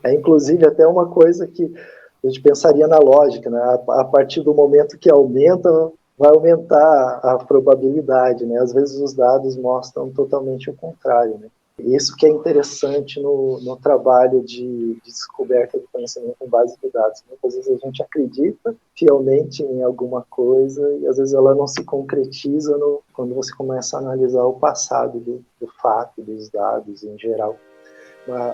É inclusive até uma coisa que a gente pensaria na lógica, né? A partir do momento que aumenta, vai aumentar a probabilidade, né? Às vezes os dados mostram totalmente o contrário, né? Isso que é interessante no trabalho de descoberta do conhecimento com base de dados. Muitas vezes a gente acredita fielmente em alguma coisa e às vezes ela não se concretiza quando você começa a analisar o passado do fato, dos dados em geral.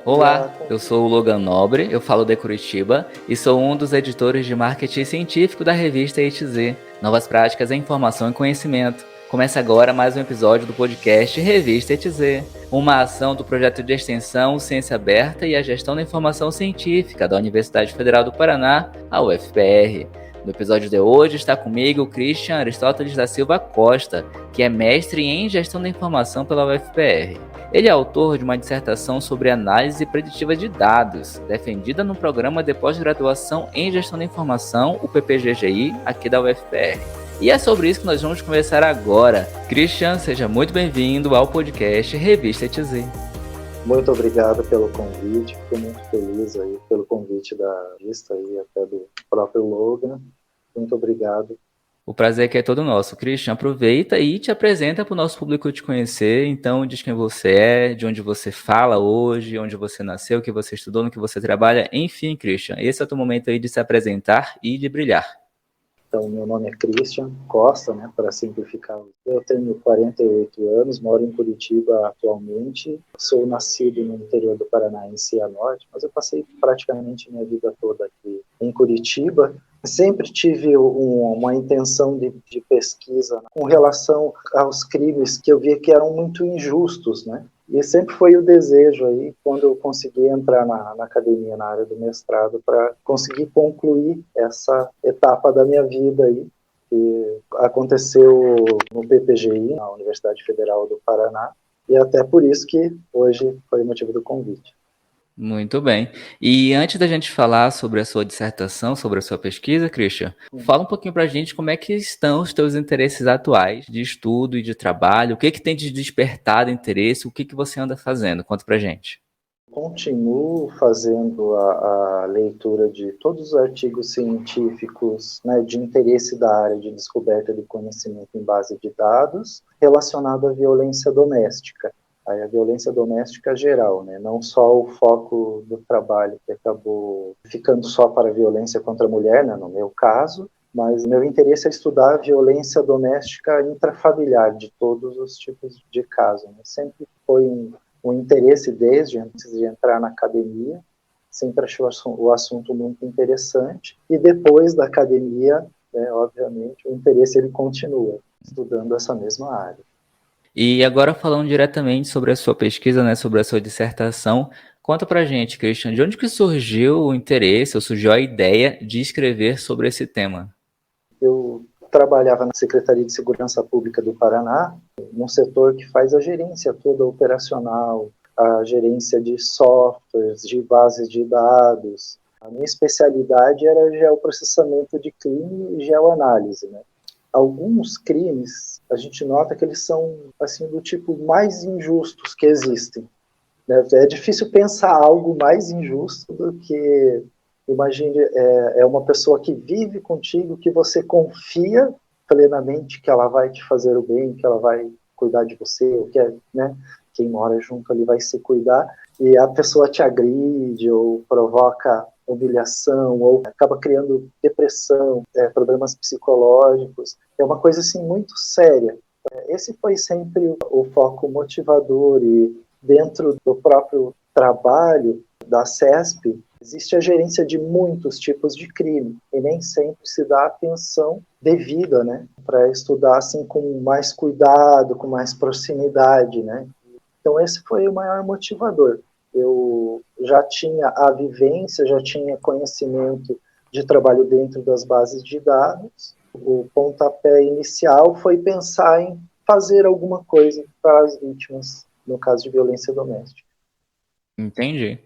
Olá, eu sou o Logan Nobre, eu falo de Curitiba e sou um dos editores de marketing científico da revista ETZ, Novas Práticas em Informação e Conhecimento. Começa agora mais um episódio do podcast Revista ETZ, uma ação do projeto de extensão Ciência Aberta e a Gestão da Informação Científica da Universidade Federal do Paraná, a UFPR. No episódio de hoje está comigo o Christian Aristóteles da Silva Costa, que é mestre em Gestão da Informação pela UFPR. Ele é autor de uma dissertação sobre análise preditiva de dados, defendida no programa de pós-graduação em Gestão da Informação, o PPGGI, aqui da UFPR. E é sobre isso que nós vamos conversar agora. Christian, seja muito bem-vindo ao podcast Revista ETZ. Muito obrigado pelo convite, fico muito feliz aí pelo convite da revista e até do próprio Logan. Muito obrigado. O prazer aqui é todo nosso. Christian, aproveita e te apresenta para o nosso público te conhecer. Então, diz quem você é, de onde você fala hoje, onde você nasceu, o que você estudou, no que você trabalha. Enfim, Christian, esse é o teu momento aí de se apresentar e de brilhar. Então, meu nome é Christian Costa, né, para simplificar. Eu tenho 48 anos, moro em Curitiba atualmente. Sou nascido no interior do Paraná, em Cianorte, mas eu passei praticamente minha vida toda aqui em Curitiba. Sempre tive uma intenção de pesquisa com relação aos crimes que eu via que eram muito injustos, né? E sempre foi o desejo aí, quando eu consegui entrar na academia, na área do mestrado, para conseguir concluir essa etapa da minha vida aí, que aconteceu no PPGI, na Universidade Federal do Paraná, e até por isso que hoje foi o motivo do convite. Muito bem. E antes da gente falar sobre a sua dissertação, sobre a sua pesquisa, Christian, fala um pouquinho pra gente como é que estão os teus interesses atuais de estudo e de trabalho, o que tem te despertado interesse, o que você anda fazendo? Conta pra gente. Continuo fazendo a leitura de todos os artigos científicos, né, de interesse da área de descoberta de conhecimento em base de dados relacionado à violência doméstica. Aí a violência doméstica geral, né? Não só o foco do trabalho que acabou ficando só para a violência contra a mulher, né, no meu caso, mas meu interesse é estudar a violência doméstica intrafamiliar de todos os tipos de casos. Né? Sempre foi um interesse desde antes de entrar na academia, sempre achei o assunto muito interessante, e depois da academia, né, obviamente, o interesse ele continua estudando essa mesma área. E agora falando diretamente sobre a sua pesquisa, né, sobre a sua dissertação, conta pra gente, Christian, de onde que surgiu o interesse, ou surgiu a ideia de escrever sobre esse tema? Eu trabalhava na Secretaria de Segurança Pública do Paraná, num setor que faz a gerência toda operacional, a gerência de softwares, de bases de dados. A minha especialidade era geoprocessamento de crime e geoanálise, né? Alguns crimes, a gente nota que eles são assim do tipo mais injustos que existem. Né? É difícil pensar algo mais injusto do que, imagine, é uma pessoa que vive contigo, que você confia plenamente que ela vai te fazer o bem, que ela vai cuidar de você, ou que né, quem mora junto ali vai se cuidar, e a pessoa te agride ou provoca humilhação, ou acaba criando depressão, problemas psicológicos. É uma coisa assim muito séria. Esse foi sempre o foco motivador, e dentro do próprio trabalho da CESP existe a gerência de muitos tipos de crime e nem sempre se dá atenção devida, né, para estudar assim com mais cuidado, com mais proximidade, né. Então esse foi o maior motivador. Eu já tinha a vivência, já tinha conhecimento de trabalho dentro das bases de dados. O pontapé inicial foi pensar em fazer alguma coisa para as vítimas, no caso de violência doméstica. Entendi.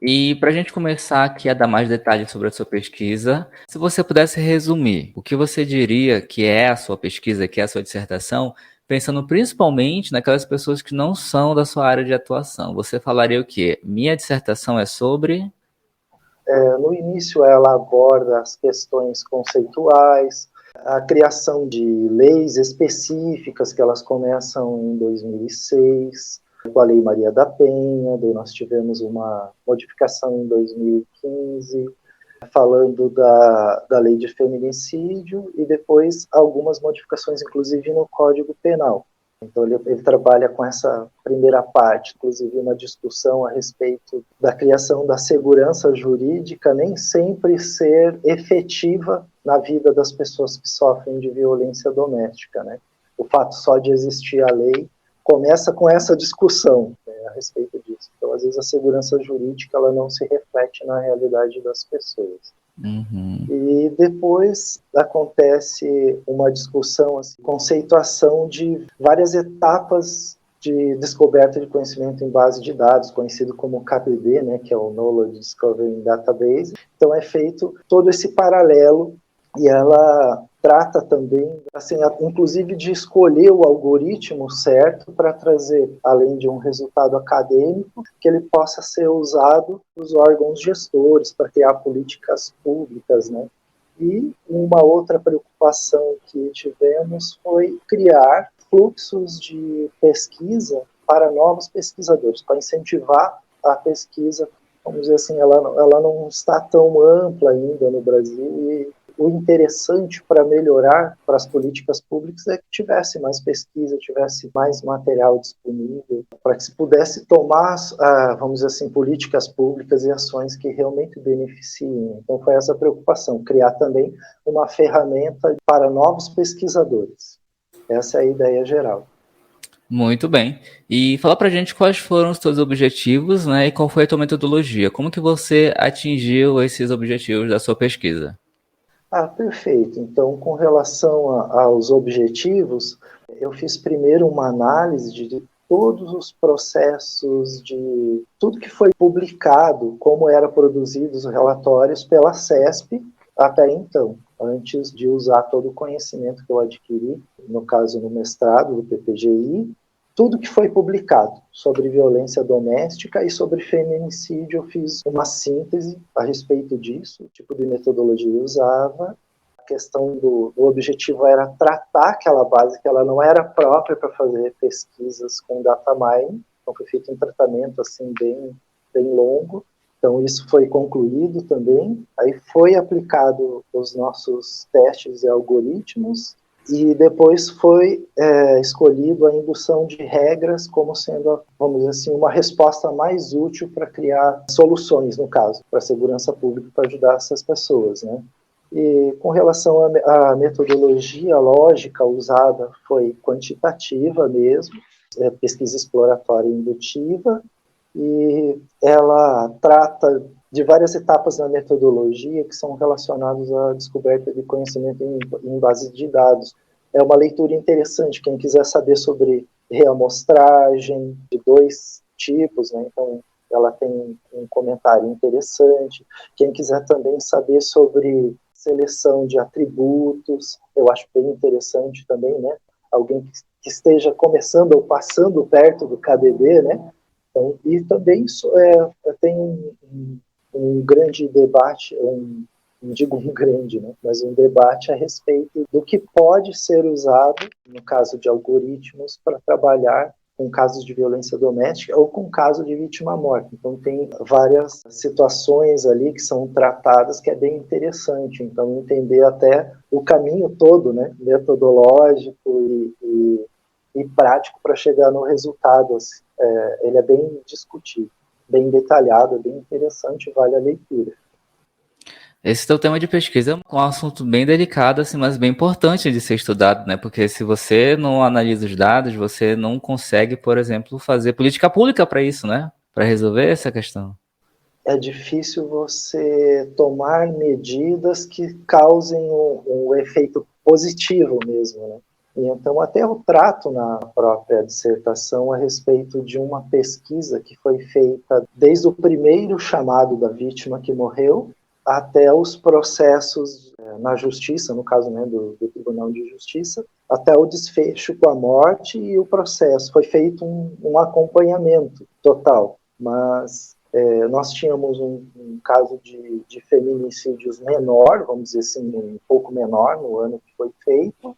E para a gente começar aqui a dar mais detalhes sobre a sua pesquisa, se você pudesse resumir, o que você diria que é a sua pesquisa, que é a sua dissertação, pensando principalmente naquelas pessoas que não são da sua área de atuação. Você falaria o quê? Minha dissertação é sobre... No início ela aborda as questões conceituais, a criação de leis específicas, que elas começam em 2006, com a Lei Maria da Penha, daí nós tivemos uma modificação em 2015, falando da lei de feminicídio, e depois algumas modificações, inclusive, no Código Penal. Então ele trabalha com essa primeira parte, inclusive uma discussão a respeito da criação da segurança jurídica nem sempre ser efetiva na vida das pessoas que sofrem de violência doméstica, né? O fato só de existir a lei começa com essa discussão, né, a respeito disso. Então, às vezes, a segurança jurídica ela não se reflete na realidade das pessoas. Uhum. E depois acontece uma discussão, assim, conceituação de várias etapas de descoberta de conhecimento em base de dados, conhecido como KDD, né, que é o Knowledge Discovery Database. Então é feito todo esse paralelo e ela trata também, assim, inclusive de escolher o algoritmo certo para trazer, além de um resultado acadêmico, que ele possa ser usado nos órgãos gestores para criar políticas públicas, né? E uma outra preocupação que tivemos foi criar fluxos de pesquisa para novos pesquisadores, para incentivar a pesquisa. Vamos dizer assim, ela não está tão ampla ainda no Brasil, e o interessante para melhorar para as políticas públicas é que tivesse mais pesquisa, tivesse mais material disponível, para que se pudesse tomar, vamos dizer assim, políticas públicas e ações que realmente beneficiem. Então foi essa preocupação, criar também uma ferramenta para novos pesquisadores. Essa é a ideia geral. Muito bem. E fala pra gente quais foram os seus objetivos, né, e qual foi a tua metodologia. Como que você atingiu esses objetivos da sua pesquisa? Perfeito. Então, com relação aos objetivos, eu fiz primeiro uma análise de todos os processos, de tudo que foi publicado, como eram produzidos os relatórios pela CESP até então, antes de usar todo o conhecimento que eu adquiri, no caso no mestrado do PPGI, tudo que foi publicado sobre violência doméstica e sobre feminicídio, eu fiz uma síntese a respeito disso, o tipo de metodologia eu usava. A questão do objetivo era tratar aquela base que ela não era própria para fazer pesquisas com data mining, então foi feito um tratamento assim bem longo. Então isso foi concluído também, aí foi aplicado os nossos testes e algoritmos, e depois foi escolhido a indução de regras como sendo, vamos dizer assim, uma resposta mais útil para criar soluções, no caso, para a segurança pública, para ajudar essas pessoas, né? E com relação à metodologia lógica usada, foi quantitativa mesmo, pesquisa exploratória e indutiva, e ela trata de várias etapas na metodologia que são relacionadas à descoberta de conhecimento em bases de dados. É uma leitura interessante, quem quiser saber sobre reamostragem de dois tipos, né? Então ela tem um comentário interessante. Quem quiser também saber sobre seleção de atributos, eu acho bem interessante também, né? Alguém que esteja começando ou passando perto do KDB, né? Então, e também tem um grande debate, não digo um grande, né, mas um debate a respeito do que pode ser usado, no caso de algoritmos, para trabalhar com casos de violência doméstica ou com caso de vítima morta. Então, tem várias situações ali que são tratadas que é bem interessante. Então, entender até o caminho todo, né, metodológico e prático para chegar no resultado. Ele é bem discutido, bem detalhado, bem interessante, vale a leitura. Esse teu tema de pesquisa é um assunto bem delicado, assim, mas bem importante de ser estudado, né? Porque se você não analisa os dados, você não consegue, por exemplo, fazer política pública para isso, né? Para resolver essa questão. É difícil você tomar medidas que causem um efeito positivo mesmo, né? E então até eu trato na própria dissertação a respeito de uma pesquisa que foi feita desde o primeiro chamado da vítima que morreu até os processos na justiça, no caso, né, do Tribunal de Justiça, até o desfecho com a morte e o processo. Foi feito um acompanhamento total, mas Nós tínhamos um caso de feminicídios menor, vamos dizer assim, um pouco menor no ano que foi feito,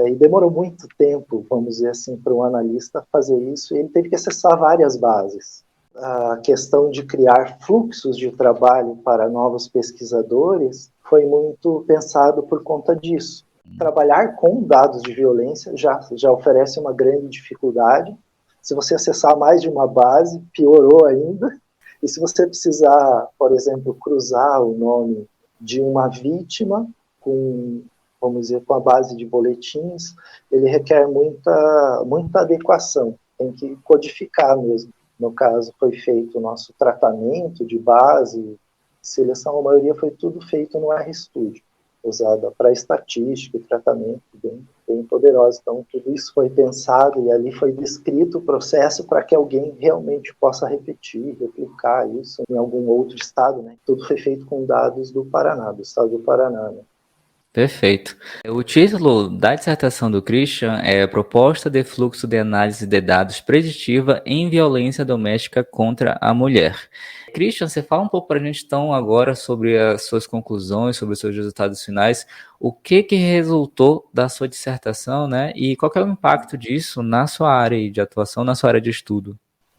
e demorou muito tempo, vamos dizer assim, para o analista fazer isso, e ele teve que acessar várias bases. A questão de criar fluxos de trabalho para novos pesquisadores foi muito pensado por conta disso. Trabalhar com dados de violência já oferece uma grande dificuldade. Se você acessar mais de uma base, piorou ainda. E se você precisar, por exemplo, cruzar o nome de uma vítima com, vamos dizer, com a base de boletins, ele requer muita adequação. Tem que codificar mesmo. No caso, foi feito o nosso tratamento de base, seleção, a maioria foi tudo feito no RStudio, usada para estatística e tratamento, bem poderosa. Então, tudo isso foi pensado e ali foi descrito o processo para que alguém realmente possa repetir, replicar isso em algum outro estado, né? Tudo foi feito com dados do Paraná, do estado do Paraná, né? Perfeito. O título da dissertação do Christian é Proposta de Fluxo de Análise de Dados Preditiva em Violência Doméstica contra a Mulher. Christian, você fala um pouco para a gente então agora sobre as suas conclusões, sobre os seus resultados finais, o que resultou da sua dissertação, né? E qual que é o impacto disso na sua área de atuação, na sua área de estudo?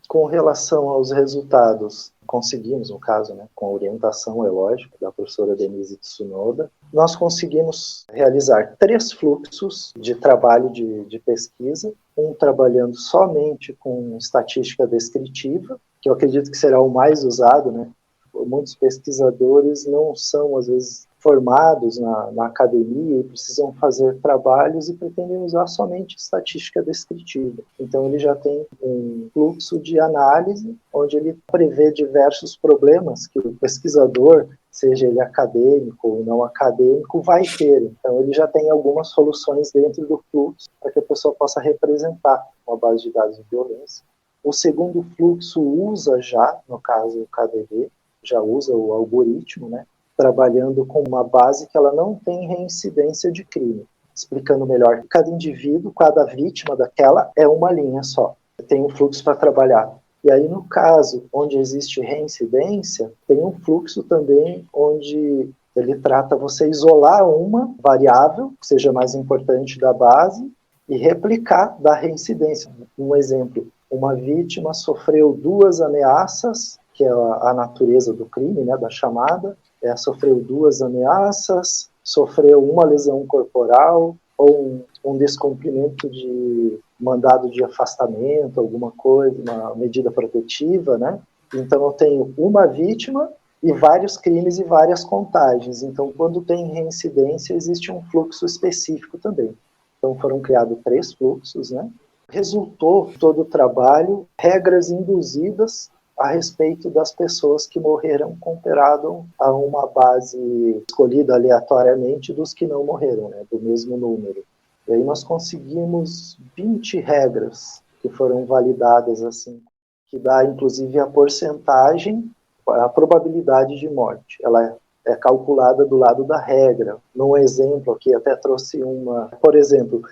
Com relação aos resultados, conseguimos, no caso, né, com a orientação, é lógico, da professora Denise Tsunoda, nós conseguimos realizar 3 fluxos de trabalho de pesquisa, um trabalhando somente com estatística descritiva, que eu acredito que será o mais usado, né? Muitos pesquisadores não são, às vezes, formados na academia e precisam fazer trabalhos e pretendem usar somente estatística descritiva. Então, ele já tem um fluxo de análise, onde ele prevê diversos problemas que o pesquisador, seja ele acadêmico ou não acadêmico, vai ter. Então, ele já tem algumas soluções dentro do fluxo para que a pessoa possa representar uma base de dados de violência. O segundo fluxo usa já, no caso, o KDV, já usa o algoritmo, né, trabalhando com uma base que ela não tem reincidência de crime. Explicando melhor, cada indivíduo, cada vítima daquela é uma linha só. Tem um fluxo para trabalhar. E aí, no caso onde existe reincidência, tem um fluxo também onde ele trata você isolar uma variável, que seja mais importante da base, e replicar da reincidência. Um exemplo, uma vítima sofreu 2 ameaças, que é a natureza do crime, né, da chamada, sofreu 2 ameaças, sofreu uma lesão corporal ou um descumprimento de mandado de afastamento, alguma coisa, uma medida protetiva, né? Então eu tenho uma vítima e vários crimes e várias contagens. Então, quando tem reincidência, existe um fluxo específico também. Então, foram criados 3 fluxos, né? Resultou todo o trabalho, regras induzidas a respeito das pessoas que morreram comparado a uma base escolhida aleatoriamente dos que não morreram, né, do mesmo número. E aí nós conseguimos 20 regras que foram validadas, assim, que dá inclusive a porcentagem, a probabilidade de morte. Ela é calculada do lado da regra. Num exemplo aqui, até trouxe uma, por exemplo,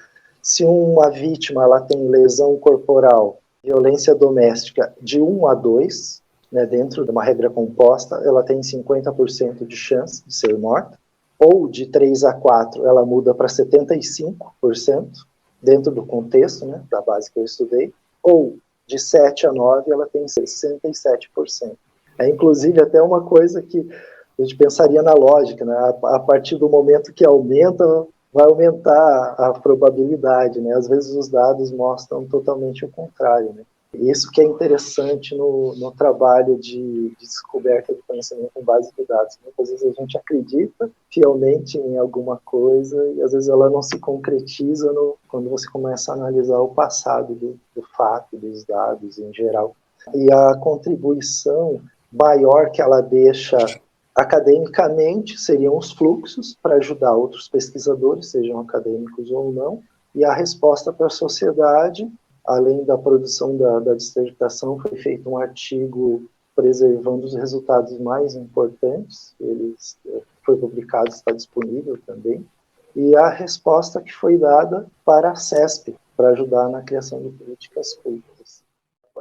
se uma vítima ela tem lesão corporal, violência doméstica de 1 a 2, né, dentro de uma regra composta, ela tem 50% de chance de ser morta, ou de 3 a 4 ela muda para 75%, dentro do contexto, né, da base que eu estudei, ou de 7 a 9 ela tem 67%. É inclusive até uma coisa que a gente pensaria na lógica, né, a partir do momento que aumenta, vai aumentar a probabilidade, né? Às vezes os dados mostram totalmente o contrário, né? Isso que é interessante no trabalho de descoberta de conhecimento com base de dados. Muitas vezes a gente acredita fielmente em alguma coisa e às vezes ela não se concretiza quando você começa a analisar o passado do fato, dos dados em geral. E a contribuição maior que ela deixa academicamente seriam os fluxos para ajudar outros pesquisadores, sejam acadêmicos ou não, e a resposta para a sociedade, além da produção da dissertação, foi feito um artigo preservando os resultados mais importantes, eles foi publicado, está disponível também, e a resposta que foi dada para a CESP, para ajudar na criação de políticas públicas.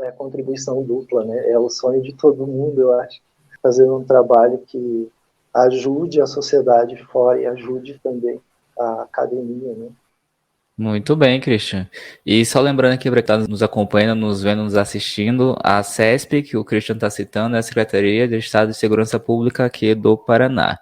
é a contribuição dupla, né? É o sonho de todo mundo, eu acho, fazer um trabalho que ajude a sociedade fora e ajude também a academia, né? Muito bem, Christian. E só lembrando aqui para quem está nos acompanhando, nos vendo, nos assistindo, a CESP, que o Christian está citando, é a Secretaria de Estado de Segurança Pública aqui do Paraná.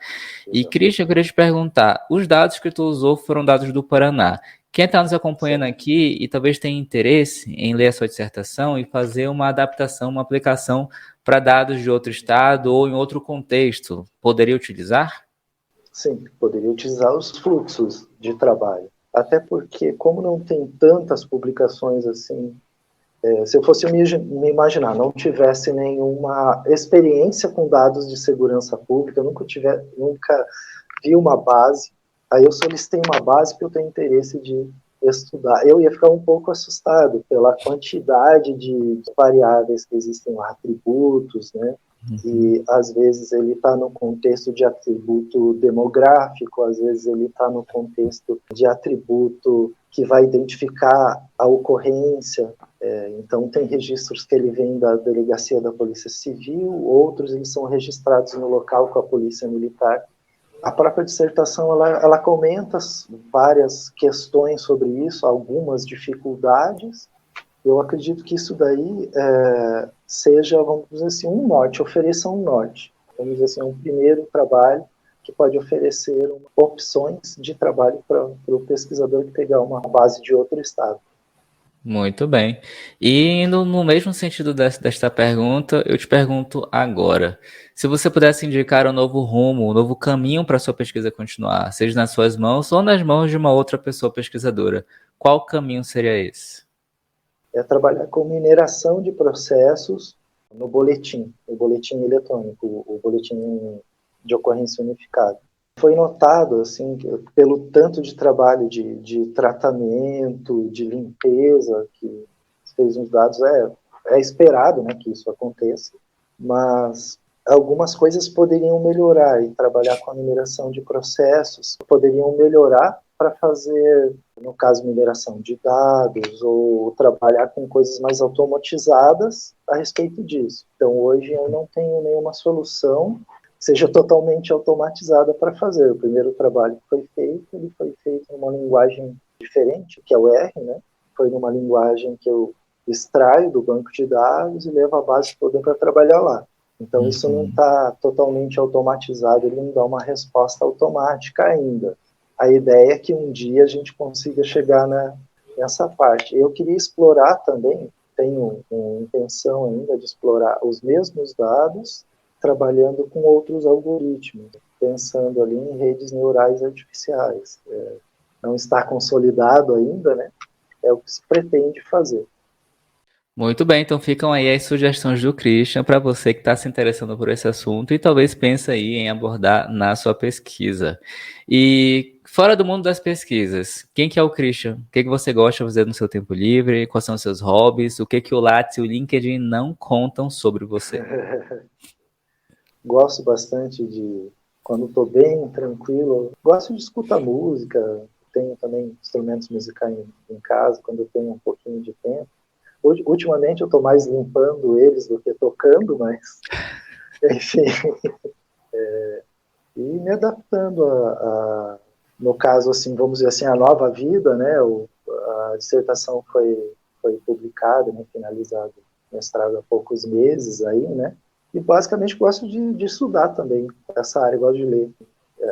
E, Christian, eu queria te perguntar, os dados que tu usou foram dados do Paraná. Quem está nos acompanhando aqui e talvez tenha interesse em ler a sua dissertação e fazer uma adaptação, uma aplicação para dados de outro estado ou em outro contexto, poderia utilizar? Sim, poderia utilizar os fluxos de trabalho. Até porque, como não tem tantas publicações assim, se eu fosse me imaginar, não tivesse nenhuma experiência com dados de segurança pública, nunca vi uma base, aí eu solicitei uma base porque eu tenho interesse de estudar. Eu ia ficar um pouco assustado pela quantidade de variáveis que existem lá, atributos, né? E às vezes ele está no contexto de atributo demográfico, às vezes ele está no contexto de atributo que vai identificar a ocorrência. Então tem registros que ele vem da delegacia da Polícia Civil, outros eles são registrados no local com a Polícia Militar. A própria dissertação ela comenta várias questões sobre isso, algumas dificuldades. Eu acredito que isso daí seja, vamos dizer assim, um norte, ofereça um norte. Vamos dizer assim, um primeiro trabalho que pode oferecer opções de trabalho para o pesquisador que pegar uma base de outro estado. Muito bem. E indo no mesmo sentido desta pergunta, eu te pergunto agora. Se você pudesse indicar um novo rumo, um novo caminho para a sua pesquisa continuar, seja nas suas mãos ou nas mãos de uma outra pessoa pesquisadora, qual caminho seria esse? É trabalhar com mineração de processos no boletim eletrônico, o boletim de ocorrência unificado. Foi notado, assim, pelo tanto de trabalho de tratamento, de limpeza que fez nos dados, é esperado, né, que isso aconteça, mas algumas coisas poderiam melhorar, e trabalhar com a mineração de processos poderiam melhorar para fazer, no caso, mineração de dados, ou trabalhar com coisas mais automatizadas a respeito disso. Então, hoje eu não tenho nenhuma solução seja totalmente automatizada para fazer. O primeiro trabalho que foi feito, ele foi feito numa linguagem diferente, que é o R, né? Foi numa linguagem que eu extraio do banco de dados e levo a base toda para trabalhar lá. Então, isso não está totalmente automatizado, ele não dá uma resposta automática ainda. A ideia é que um dia a gente consiga chegar nessa parte. Eu queria explorar também, tenho uma intenção ainda de explorar os mesmos dados, trabalhando com outros algoritmos, pensando ali em redes neurais artificiais. Não está consolidado ainda, né? É o que se pretende fazer. Muito bem, então ficam aí as sugestões do Christian para você que está se interessando por esse assunto e talvez pense aí em abordar na sua pesquisa. E fora do mundo das pesquisas, quem que é o Christian? O que você gosta de fazer no seu tempo livre? Quais são os seus hobbies? O que o Lattes e o LinkedIn não contam sobre você? Gosto bastante de, quando estou bem tranquilo, gosto de escutar música, tenho também instrumentos musicais em casa, quando eu tenho um pouquinho de tempo. Ultimamente eu estou mais limpando eles do que tocando, mas, enfim, e me adaptando no caso, assim, vamos dizer assim, a nova vida, né? A dissertação foi publicada, né, finalizada, mestrado há poucos meses aí, né? E basicamente gosto de estudar também essa área, gosto de ler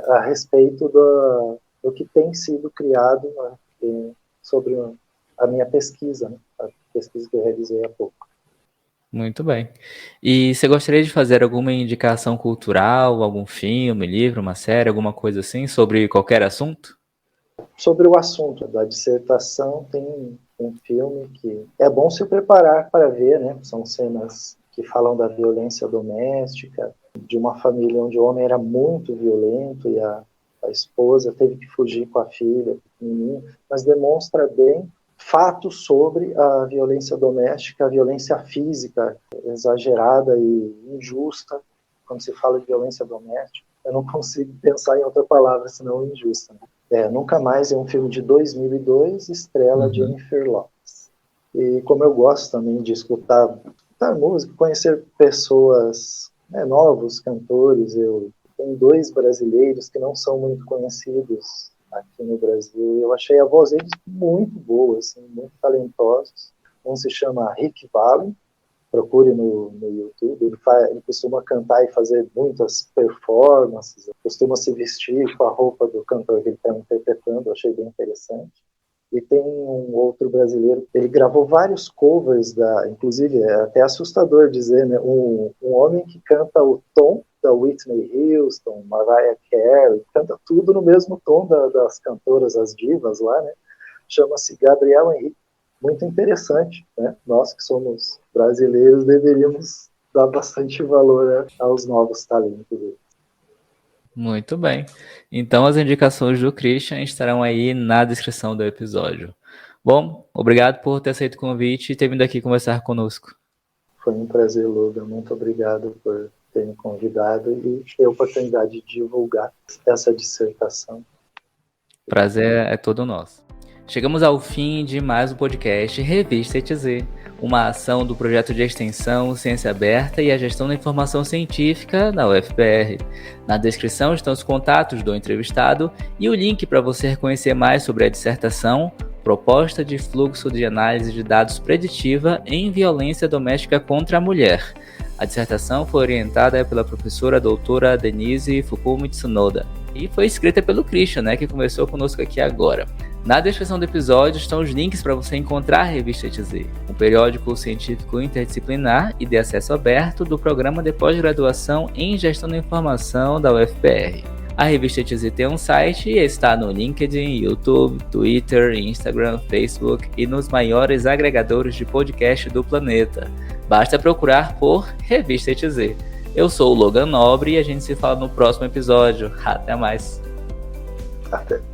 a respeito do que tem sido criado, né, sobre a minha pesquisa, né, a pesquisa que eu realizei há pouco. Muito bem. E você gostaria de fazer alguma indicação cultural, algum filme, livro, uma série, alguma coisa assim, sobre qualquer assunto? Sobre o assunto da dissertação, tem um filme que é bom se preparar para ver, né? São cenas que falam da violência doméstica, de uma família onde o homem era muito violento e a esposa teve que fugir com a filha, mas demonstra bem fatos sobre a violência doméstica, a violência física exagerada e injusta. Quando se fala de violência doméstica, eu não consigo pensar em outra palavra senão injusta, né? Nunca Mais é um filme de 2002, estrela Jennifer Lopez. E como eu gosto também de escutar música, conhecer pessoas, novos cantores, eu tenho 2 brasileiros que não são muito conhecidos aqui no Brasil. Eu achei a voz deles muito boa, assim, muito talentosos. Um se chama Rick Vallen, procure no YouTube. Ele costuma cantar e fazer muitas performances, costuma se vestir com a roupa do cantor que ele está interpretando, eu achei bem interessante. E tem um outro brasileiro, ele gravou vários covers, inclusive é até assustador dizer, né, um homem que canta o tom da Whitney Houston, Mariah Carey, canta tudo no mesmo tom das cantoras, as divas lá, né, chama-se Gabriel Henrique. Muito interessante, né? Nós que somos brasileiros deveríamos dar bastante valor, né, aos novos talentos. Muito bem. Então as indicações do Christian estarão aí na descrição do episódio. Bom, obrigado por ter aceito o convite e ter vindo aqui conversar conosco. Foi um prazer, Logan. Muito obrigado por ter me convidado e ter a oportunidade de divulgar essa dissertação. Prazer é todo nosso. Chegamos ao fim de mais um podcast Revista ETZ, uma ação do projeto de extensão Ciência Aberta e a Gestão da Informação Científica da UFPR. Na descrição estão os contatos do entrevistado e o link para você conhecer mais sobre a dissertação Proposta de Fluxo de Análise de Dados Preditiva em Violência Doméstica contra a Mulher. A dissertação foi orientada pela professora doutora Denise Fukumi Tsunoda e foi escrita pelo Christian, que conversou conosco aqui agora. Na descrição do episódio estão os links para você encontrar a Revista ETZ, um periódico científico interdisciplinar e de acesso aberto do Programa de Pós-Graduação em Gestão da Informação da UFPR. A Revista ETZ tem um site e está no LinkedIn, YouTube, Twitter, Instagram, Facebook e nos maiores agregadores de podcast do planeta. Basta procurar por Revista ETZ. Eu sou o Logan Nobre e a gente se fala no próximo episódio. Até mais. Até.